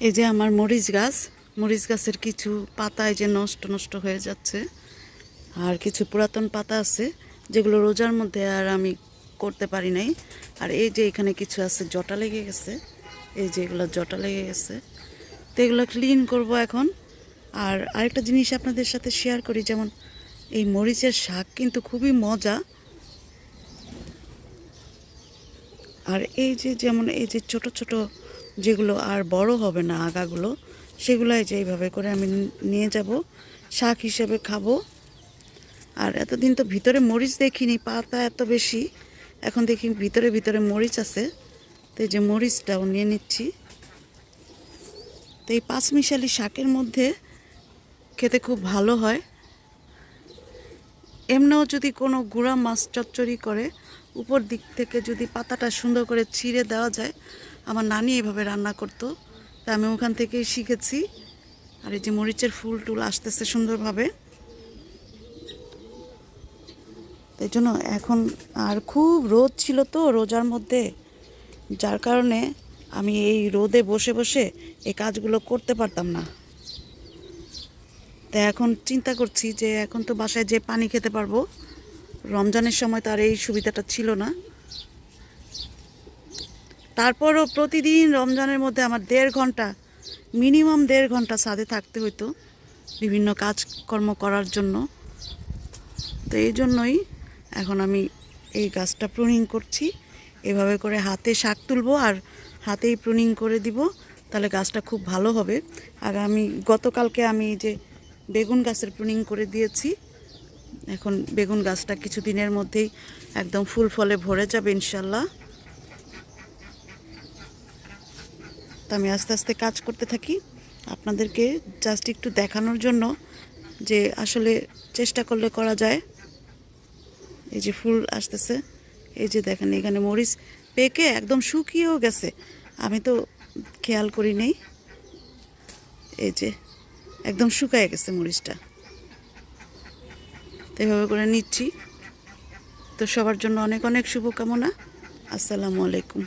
এই যে আমার মরিচ গাছের কিছু পাতা এই যে নষ্ট নষ্ট হয়ে যাচ্ছে, আর কিছু পুরাতন পাতা আছে যেগুলো রোজার মধ্যে আর আমি করতে পারি নাই। আর এই যে এখানে কিছু আছে জটা লেগে গেছে, এই যে এগুলো জটা লেগে গেছে, তো এগুলো ক্লিন করব এখন। আর আরেকটা জিনিস আপনাদের সাথে শেয়ার করি, যেমন এই মরিচের শাক কিন্তু খুবই মজা। আর এই যে যেমন এই যে ছোট ছোট যেগুলো আর বড় হবে না আগাগুলো, সেগুলো এই যে এইভাবে করে আমি নিয়ে যাব, শাক হিসেবে খাবো। আর এতদিন তো ভিতরে মরিচ দেখিনি, পাতা এত বেশি, এখন দেখি ভিতরে ভিতরে মরিচ আছে, তো এই যে মরিচটাও নিয়ে নিচ্ছি। তো এই পাঁচমিশালি শাকের মধ্যে খেতে খুব ভালো হয়। এমনিও যদি কোনো গুঁড়া মাছ চচ্চড়ি করে উপর দিক থেকে যদি পাতাটা সুন্দর করে ছিঁড়ে দেওয়া যায়, আমার নানি এভাবে রান্না করতো, তা আমি ওখান থেকেই শিখেছি। আর এই যে মরিচের ফুল টুল আসতেছে সুন্দরভাবে, তাই জন্য এখন আর খুব রোদ ছিল তো রোজার মধ্যে, যার কারণে আমি এই রোদে বসে বসে এই কাজগুলো করতে পারতাম না। তাই এখন চিন্তা করছি যে এখন তো বাসায় যে পানি খেতে পারবো, রমজানের সময় তো আর এই সুবিধাটা ছিল না। তারপরও প্রতিদিন রমজানের মধ্যে আমার মিনিমাম 1.5 ঘন্টা ছাদে থাকতে হতো বিভিন্ন কাজকর্ম করার জন্য। তো এই জন্যই এখন আমি এই গাছটা প্রুনিং করছি, এভাবে করে হাতে শাক তুলবো আর হাতেই প্রুনিং করে দিব, তাহলে গাছটা খুব ভালো হবে। আর আমি গতকালকে আমি যে বেগুন গাছের প্রুনিং করে দিয়েছি, এখন বেগুন গাছটা কিছুদিনের মধ্যেই একদম ফুল ফলে ভরে যাবে ইনশাল্লাহ। তো আমি আস্তে আস্তে কাজ করতে থাকি, আপনাদেরকে জাস্ট একটু দেখানোর জন্য যে আসলে চেষ্টা করলে করা যায়। এই যে ফুল আসতেছে, এই যে দেখেন এখানে মরিচ পেকে একদম শুকিয়েও গেছে, আমি তো খেয়াল করি নেই। এই যে একদম শুকায় গেছে মরিচটা, তো এভাবে করে নিচ্ছি। তো সবার জন্য অনেক অনেক শুভকামনা। আসসালামু আলাইকুম।